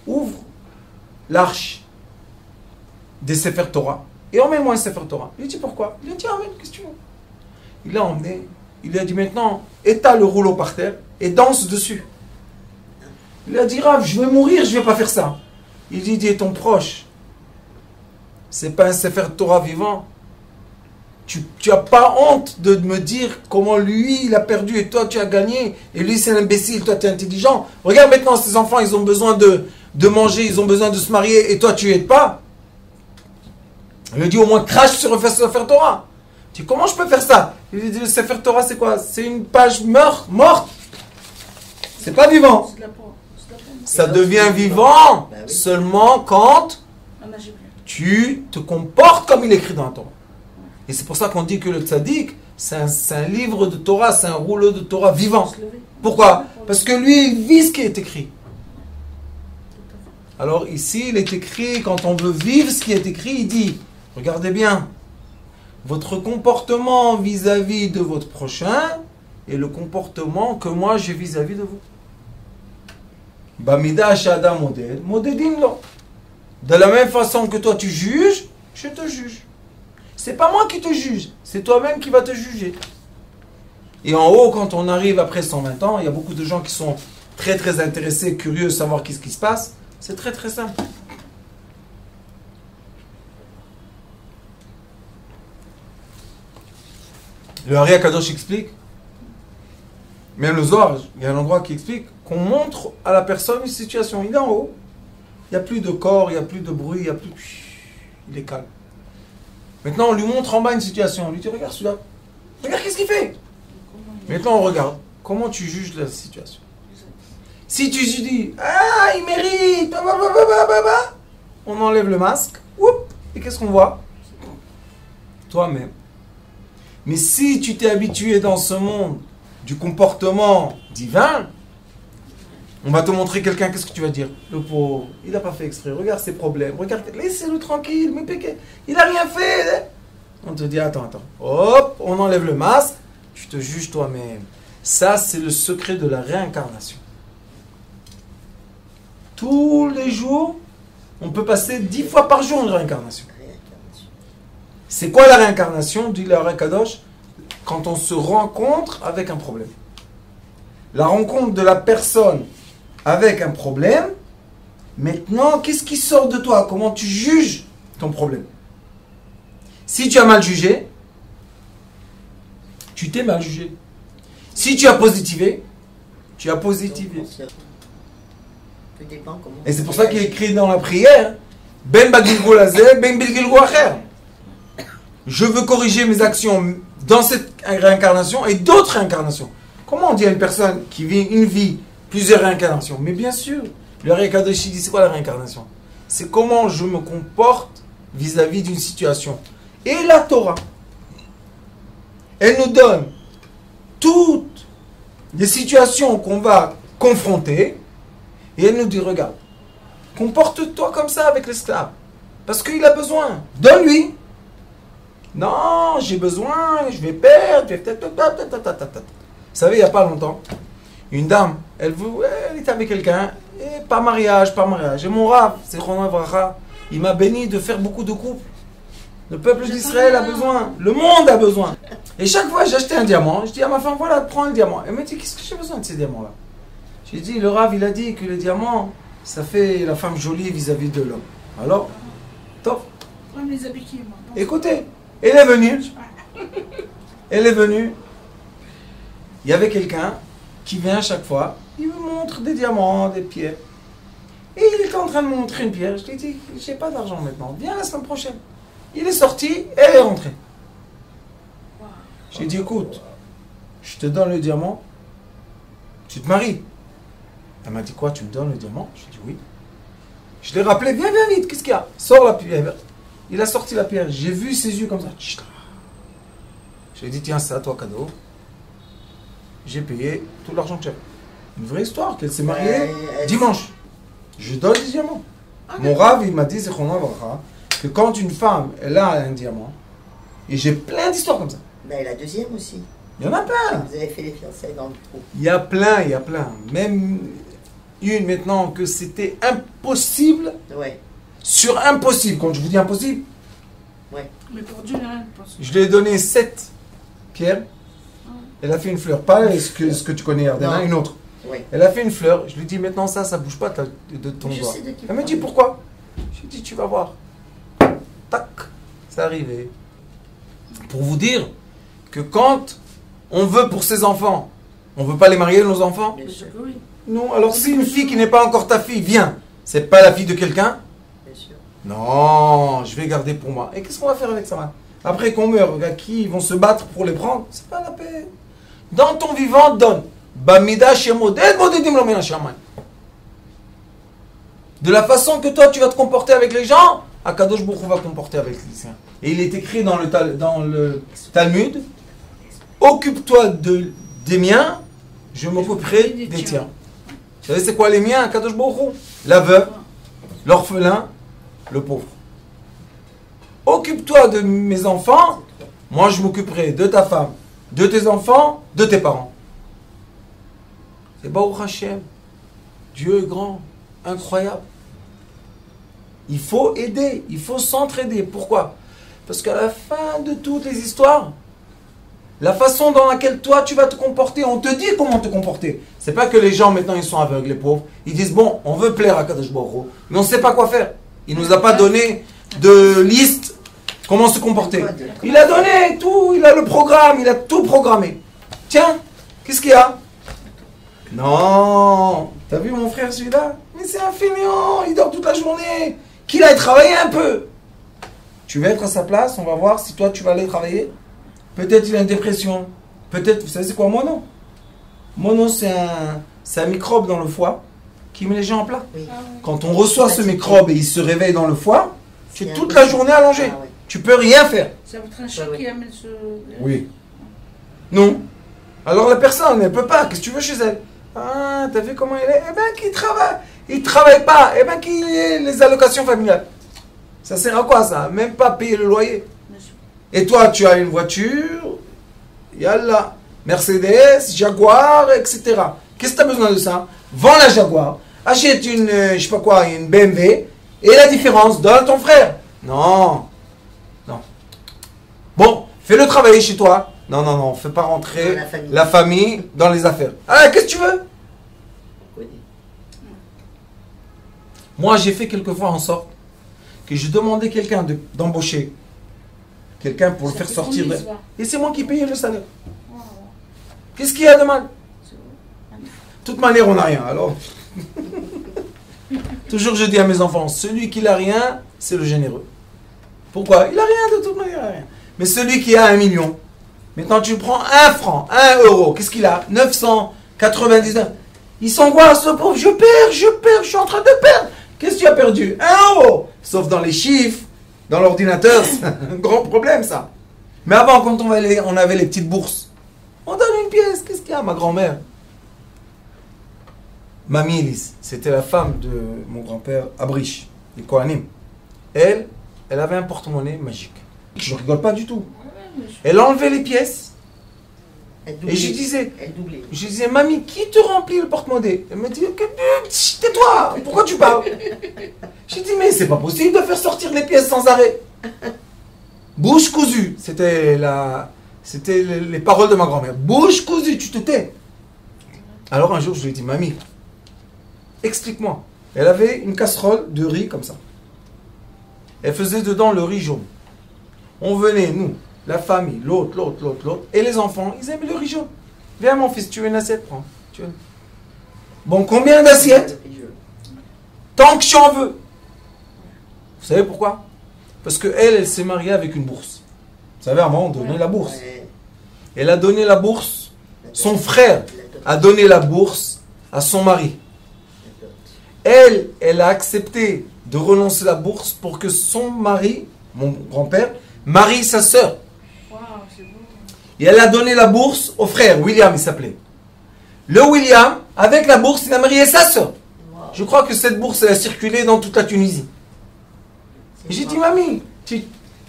ouvre l'arche des Sefer Torah et emmène-moi un Sefer Torah. Il a dit, pourquoi? Il a dit, emmène, qu'est-ce que tu veux? Il l'a emmené. Il lui a dit, maintenant, étale le rouleau par terre et danse dessus. Il a dit, Rav, je vais mourir, je ne vais pas faire ça. Il dit, dis ton proche. C'est pas un Sefer Torah vivant. Tu n'as pas honte de me dire comment lui il a perdu et toi tu as gagné. Et lui c'est un imbécile, toi tu es intelligent. Regarde maintenant ces enfants, ils ont besoin de manger, ils ont besoin de se marier et toi tu n'aides pas. Il lui dit au moins crache sur le Sefer Torah. Tu dis comment je peux faire ça? Il lui dit le Sefer Torah c'est quoi? C'est une page morte. C'est pas vivant. Ça devient vivant seulement quand tu te comportes comme il est écrit dans la Torah. Et c'est pour ça qu'on dit que le tzaddik, c'est un livre de Torah, c'est un rouleau de Torah vivant. Pourquoi? Parce que lui, il vit ce qui est écrit. Alors ici, il est écrit, quand on veut vivre ce qui est écrit, il dit, Regardez bien. Votre comportement vis-à-vis de votre prochain est le comportement que moi j'ai vis-à-vis de vous. Bamida shada moded, modedim lo. De la même façon que toi tu juges, je te juge. C'est pas moi qui te juge, c'est toi-même qui vas te juger. Et en haut, quand on arrive après 120 ans, il y a beaucoup de gens qui sont très très intéressés, curieux de savoir qu'est-ce qui se passe. C'est très très simple. Le Hari Akadosh explique, même le Zohar, il y a un endroit qui explique qu'on montre à la personne une situation. Il est en haut, il n'y a plus de corps, il n'y a plus de bruit, il n'y a plus... Il est calme. Maintenant, on lui montre en bas une situation. On lui dit, regarde celui-là. Regarde qu'est-ce qu'il fait. Maintenant, on regarde. Comment tu juges la situation? Si tu dis, ah, il mérite, on enlève le masque. Et qu'est-ce qu'on voit? Toi-même. Mais si tu t'es habitué dans ce monde du comportement divin, on va te montrer quelqu'un, qu'est-ce que tu vas dire? Le pauvre, il n'a pas fait exprès, regarde ses problèmes, regarde, laissez-le tranquille, mais il n'a rien fait. On te dit, attends, hop, on enlève le masque, tu te juges toi-même. Ça, c'est le secret de la réincarnation. Tous les jours, on peut passer 10 fois par jour une réincarnation. C'est quoi la réincarnation, dit le Hari Kadosh? Quand on se rencontre avec un problème. La rencontre de la personne avec un problème, maintenant, qu'est-ce qui sort de toi? Comment tu juges ton problème? Si tu as mal jugé, tu t'es mal jugé. Si tu as positivé, tu as positivé. Et c'est pour ça qu'il est écrit dans la prière, Ben bagilgul azeh, ben bilgilgul acher. Je veux corriger mes actions dans cette réincarnation et d'autres réincarnations. Comment on dit à une personne qui vit une vie, plusieurs réincarnations? Mais bien sûr, le Hari Kadosh dit, c'est quoi la réincarnation? C'est comment je me comporte vis-à-vis d'une situation. Et la Torah, elle nous donne toutes les situations qu'on va confronter et elle nous dit, regarde, comporte-toi comme ça avec l'esclave. Parce qu'il a besoin. Donne-lui. Non, j'ai besoin, je vais perdre. Vous savez, il n'y a pas longtemps, une dame, elle était avec quelqu'un, et pas mariage. Et mon Rav, c'est Chona Vracha, il m'a béni de faire beaucoup de couples. Le peuple d'Israël a besoin, le monde a besoin. Et chaque fois, j'achetais un diamant, je dis à ma femme, voilà, prends le diamant. Elle me dit, qu'est-ce que j'ai besoin de ces diamants-là? J'ai dit, le Rav, il a dit que le diamant, ça fait la femme jolie vis-à-vis de l'homme. Alors, top. Les habitués, moi. Écoutez, elle est venue. Il y avait quelqu'un qui vient à chaque fois, il me montre des diamants, des pierres. Et il était en train de me montrer une pierre. Je lui ai dit, j'ai pas d'argent maintenant, viens la semaine prochaine. Il est sorti, elle est rentrée. J'ai dit, écoute, je te donne le diamant, tu te maries. Elle m'a dit, quoi, tu me donnes le diamant? J'ai dit, oui. Je l'ai rappelé, viens vite, qu'est-ce qu'il y a? Sors la pierre. Il a sorti la pierre, j'ai vu ses yeux comme ça. J'ai dit, tiens, c'est à toi cadeau. J'ai payé tout l'argent que j'avais. Une vraie histoire, qu'elle s'est mariée dimanche. Je donne des diamants. Mon Rav, il m'a dit, c'est que quand une femme, elle a un diamant, et j'ai plein d'histoires comme ça. Mais la deuxième aussi. Il y en a plein. Vous avez fait les fiançailles dans le trou. Il y a plein. Même une maintenant que c'était impossible. Ouais. Sur impossible. Quand je vous dis impossible. Ouais. Mais pour Dieu, il n'y a rien de possible. Je lui ai donné 7 pierres. Elle a fait une fleur. Pas ce que tu connais, Ardena, une autre. Ouais. Elle a fait une fleur. Je lui ai dit, maintenant ça bouge pas de ton doigt. Elle m'a dit, pourquoi? Je lui ai dit, tu vas voir. Tac. C'est arrivé. Pour vous dire que quand on veut pour ses enfants, on veut pas les marier, nos enfants? Bien sûr que oui. Non, alors si une fille qui n'est pas encore ta fille vient, c'est pas la fille de quelqu'un? Bien sûr. Non, je vais garder pour moi. Et qu'est-ce qu'on va faire avec ça? Après qu'on meurt, qui vont se battre pour les prendre? C'est pas la paix. Dans ton vivant, donne. Bamida shemoded modedim lo min shamayim. De la façon que toi tu vas te comporter avec les gens, Akadosh Baruch Hu va comporter avec les siens. Et il est écrit dans le Talmud, occupe-toi des miens, je m'occuperai des tiens. Vous savez c'est quoi les miens, Akadosh Baruch Hu? La veuve, l'orphelin, le pauvre. occupe-toi de mes enfants, moi je m'occuperai de ta femme, de tes enfants, de tes parents. Et Baruch Hashem, Dieu est grand, incroyable. Il faut aider, il faut s'entraider. Pourquoi? Parce qu'à la fin de toutes les histoires, la façon dans laquelle toi tu vas te comporter, on te dit comment te comporter. C'est pas que les gens maintenant ils sont aveugles, les pauvres. Ils disent bon, on veut plaire à Kadosh Baruch Hu, mais on ne sait pas quoi faire. Il nous a pas donné de liste comment se comporter. Il a donné tout, il a le programme, il a tout programmé. Tiens, qu'est-ce qu'il y a? Non, t'as vu mon frère celui-là? Mais c'est un fainéant, il dort toute la journée. Qu'il aille travailler un peu. Tu vas être à sa place, on va voir si toi tu vas aller travailler. Peut-être il a une dépression. Peut-être, vous savez c'est quoi mono? Mono c'est un microbe dans le foie qui met les gens en plat. Oui. Quand on reçoit ce microbe et il se réveille dans le foie, tu es C'est toute la journée allongé. Ah, ouais. Tu peux rien faire. Ça va être un chat Ouais, qui ouais. amène ce... Oui. Non. Alors la personne, elle peut pas. Qu'est-ce que tu veux chez elle? Ah, t'as vu comment il est? Eh bien, qu'il travaille. Il travaille pas. Eh bien, qu'il ait les allocations familiales. Ça sert à quoi ça? Même pas payer le loyer. Et toi, tu as une voiture. Yallah. Mercedes, Jaguar, etc. Qu'est-ce que tu as besoin de ça? Vends la Jaguar. Achète une, je sais pas quoi, une BMW. Et la différence, donne à ton frère. Non. Non. Bon, fais-le travailler chez toi. Non, non, non, fais pas rentrer Dans la famille dans les affaires. Ah, qu'est-ce que tu veux? Oui. Moi, j'ai fait quelquefois en sorte que je demandais quelqu'un d'embaucher quelqu'un pour le faire sortir. Et c'est moi qui payais le salaire. Qu'est-ce qu'il y a de mal? De toute manière, on n'a rien. Alors, toujours je dis à mes enfants, celui qui n'a rien, c'est le généreux. Pourquoi? Il n'a rien de toute manière, il a rien. Mais celui qui a 1 million, maintenant tu prends 1 franc, 1 euro, qu'est-ce qu'il a? 999. Il s'angoisse, le pauvre, je perds, je suis en train de perdre. Qu'est-ce que tu as perdu? 1 euro. Sauf dans les chiffres, dans l'ordinateur, c'est un grand problème ça. Mais avant, quand on avait les petites bourses, on donne une pièce, qu'est-ce qu'il y a? Ma grand-mère, Mamie Elise, c'était la femme de mon grand-père Abrish, les Kohanim. Elle avait un porte-monnaie magique. Je rigole pas du tout. Elle enlevait les pièces. Et je disais, mamie, qui te remplit le porte-monnaie? Elle me dit, tais-toi, pourquoi tu parles? J'ai dit, mais c'est pas possible de faire sortir les pièces sans arrêt. Bouche cousue, c'était les paroles de ma grand-mère. Bouche cousue, tu te tais. Alors un jour, je lui ai dit, mamie, explique-moi. Elle avait une casserole de riz comme ça. Elle faisait dedans le riz jaune. On venait, nous, la famille, l'autre, et les enfants, ils aimaient le riz jaune. Viens mon fils, tu veux une assiette? Prends. Tu veux. Bon, combien d'assiettes? Tant que tu en veux. Vous savez pourquoi? Parce qu'elle s'est mariée avec une bourse. Vous savez, à un moment, on donnait la bourse. Elle a donné la bourse. Son frère a donné la bourse à son mari. Elle a accepté de renoncer à la bourse pour que son mari, mon grand-père, marie sa sœur. Et elle a donné la bourse au frère, William il s'appelait. Le William, avec la bourse, il a marié sa sœur. Je crois que cette bourse, elle a circulé dans toute la Tunisie. Et j'ai dit, mamie,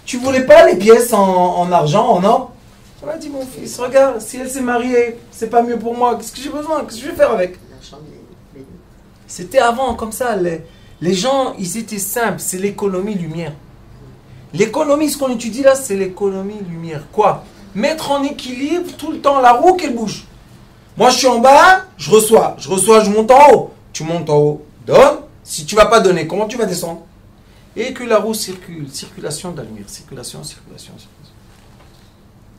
tu voulais pas les pièces en argent, en or? Elle m'a dit, mon fils, regarde, si elle s'est mariée, c'est pas mieux pour moi. Qu'est-ce que j'ai besoin? Qu'est-ce que je vais faire avec? C'était avant, comme ça. Les gens, ils étaient simples. C'est l'économie lumière. L'économie, ce qu'on étudie là, c'est l'économie lumière. Quoi? Mettre en équilibre tout le temps la roue qu'elle bouge. Moi, je suis en bas, je reçois, je monte en haut. Tu montes en haut, donne. Si tu ne vas pas donner, comment tu vas descendre? Et que la roue circule. Circulation de la lumière. Circulation.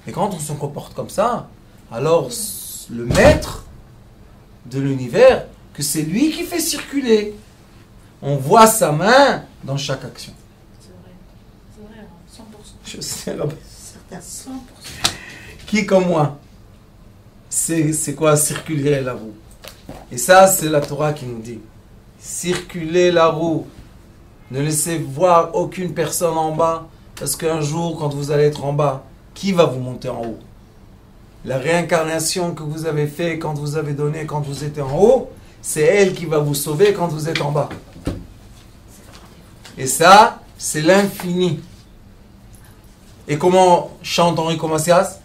Et quand on se comporte comme ça, alors le maître de l'univers, que c'est lui qui fait circuler. On voit sa main dans chaque action. C'est vrai, 100%. Je sais, là-bas. 100%. Qui comme moi c'est quoi circuler la roue? Et ça, c'est la Torah qui nous dit. Circuler la roue. Ne laissez voir aucune personne en bas. Parce qu'un jour, quand vous allez être en bas, qui va vous monter en haut? La réincarnation que vous avez fait quand vous avez donné, quand vous étiez en haut, c'est elle qui va vous sauver quand vous êtes en bas. Et ça, c'est l'infini. Et comment chante Enrico Macias?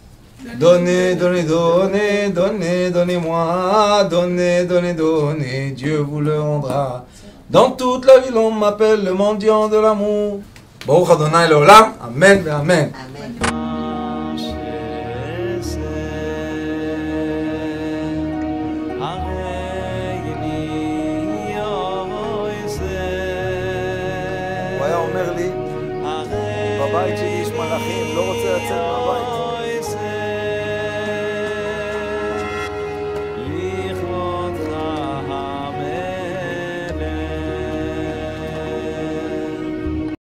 Donnez, donnez, donnez, donnez, donnez-moi, donnez, donnez, donnez, Dieu vous le rendra. Dans toute la ville, on m'appelle le mendiant de l'amour. Baruch Adonai Leolam, Amen et Amen. Amen. הוא היה אומר לי, בבית שלי יש מלאכים, לא רוצה לצאת מהבית.